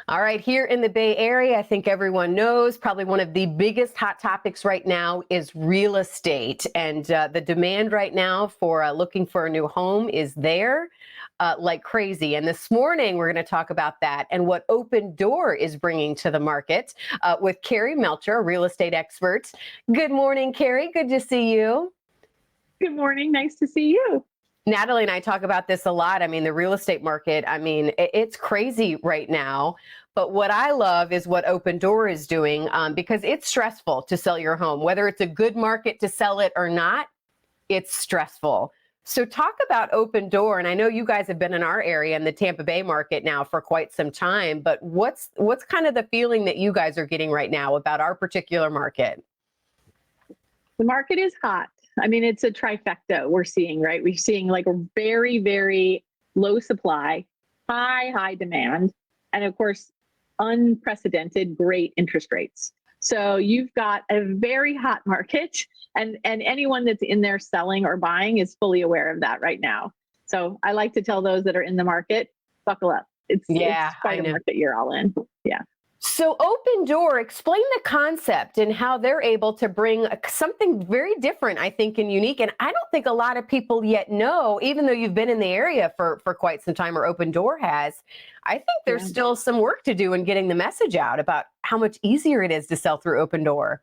All right, here in the Bay Area, I think everyone knows probably one of the biggest hot topics right now is real estate. And the demand right now for looking for a new home is there like crazy. And this morning, we're going to talk about that and what Opendoor is bringing to the market with Carrie Melcher, a real estate expert. Good morning, Carrie. Good to see you. Good morning. Nice to see you. Natalie and I talk about this a lot. I mean, the real estate market, I mean, it's crazy right now. But what I love is what Opendoor is doing because it's stressful to sell your home. Whether it's a good market to sell it or not, it's stressful. So talk about Opendoor. And I know you guys have been in our area in the Tampa Bay market now for quite some time. But what's kind of the feeling that you guys are getting right now about our particular market? The market is hot. I mean, it's a trifecta we're seeing, right? We're seeing like a very, very low supply, high demand, and of course, unprecedented great interest rates. So you've got a very hot market, and anyone that's in there selling or buying is fully aware of that right now. So I like to tell those that are in the market, buckle up. It's quite a market you're all in. Yeah. So Opendoor, explain the concept and how they're able to bring something very different, I think, and unique. And I don't think a lot of people yet know, even though you've been in the area for quite some time, or Opendoor has, I think there's still some work to do in getting the message out about how much easier it is to sell through Opendoor.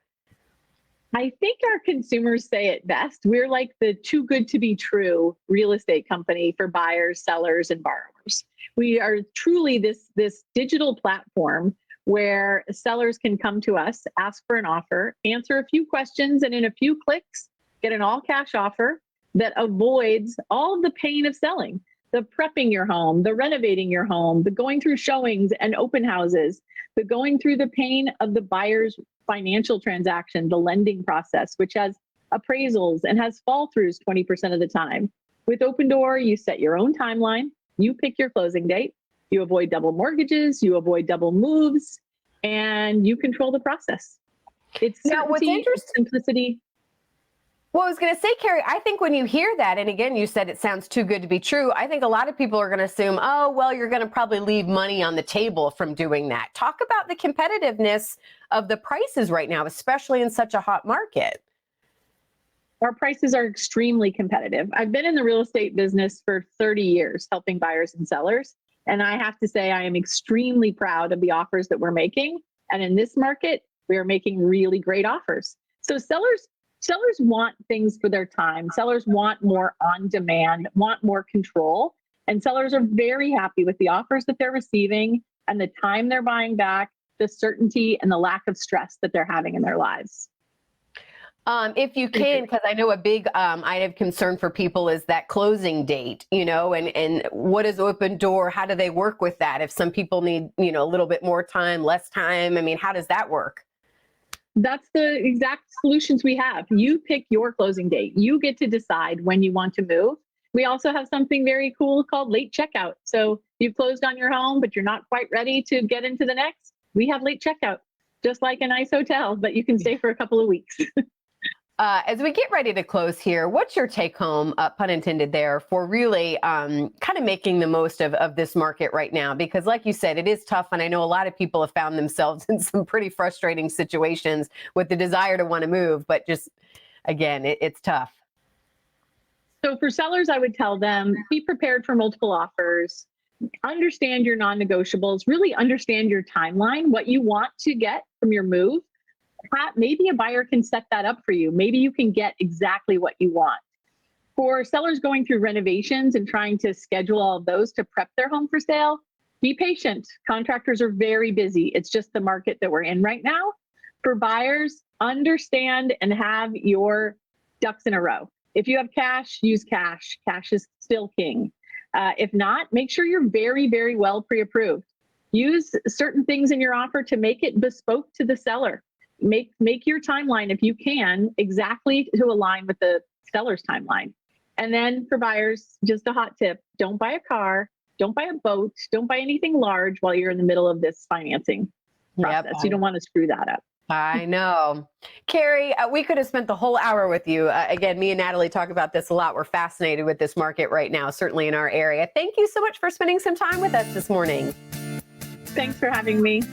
I think our consumers say it best. We're like the too good to be true real estate company for buyers, sellers, and borrowers. We are truly this digital platform where sellers can come to us, ask for an offer, answer a few questions, and in a few clicks, get an all-cash offer that avoids all of the pain of selling, the prepping your home, the renovating your home, the going through showings and open houses, the going through the pain of the buyer's financial transaction, the lending process, which has appraisals and has fall-throughs 20% of the time. With Opendoor, you set your own timeline, you pick your closing date, you avoid double mortgages, you avoid double moves, and you control the process. It's certainty, simplicity. Well, I was going to say, Carrie, I think when you hear that, and again, you said it sounds too good to be true, I think a lot of people are going to assume, oh, well, you're going to probably leave money on the table from doing that. Talk about the competitiveness of the prices right now, especially in such a hot market. Our prices are extremely competitive. I've been in the real estate business for 30 years, helping buyers and sellers. And I have to say, I am extremely proud of the offers that we're making. And in this market, we are making really great offers. So sellers want things for their time. Sellers want more on demand, want more control. And sellers are very happy with the offers that they're receiving and the time they're buying back, the certainty and the lack of stress that they're having in their lives. If you can, because I know a big item of concern for people is that closing date, and what is Opendoor? How do they work with that? If some people need, a little bit more time, less time, I mean, how does that work? That's the exact solutions we have. You pick your closing date. You get to decide when you want to move. We also have something very cool called late checkout. So you've closed on your home, but you're not quite ready to get into the next. We have late checkout, just like a nice hotel, but you can stay for a couple of weeks. As we get ready to close here, what's your take home, pun intended there, for really kind of making the most of this market right now? Because like you said, it is tough. And I know a lot of people have found themselves in some pretty frustrating situations with the desire to want to move. But just, again, it's tough. So for sellers, I would tell them, be prepared for multiple offers. Understand your non-negotiables. Really understand your timeline, what you want to get from your move. Maybe a buyer can set that up for you. Maybe you can get exactly what you want. For sellers going through renovations and trying to schedule all of those to prep their home for sale, be patient. Contractors are very busy. It's just the market that we're in right now. For buyers, understand and have your ducks in a row. If you have cash, use cash. Cash is still king. If not, make sure you're very, very well pre-approved. Use certain things in your offer to make it bespoke to the seller. Make your timeline, if you can, exactly to align with the seller's timeline. And then for buyers, just a hot tip, don't buy a car, don't buy a boat, don't buy anything large while you're in the middle of this financing process. You don't want to screw that up. I know. Carrie, we could have spent the whole hour with you. Again, me and Natalie talk about this a lot. We're fascinated with this market right now, certainly in our area. Thank you so much for spending some time with us this morning. Thanks for having me.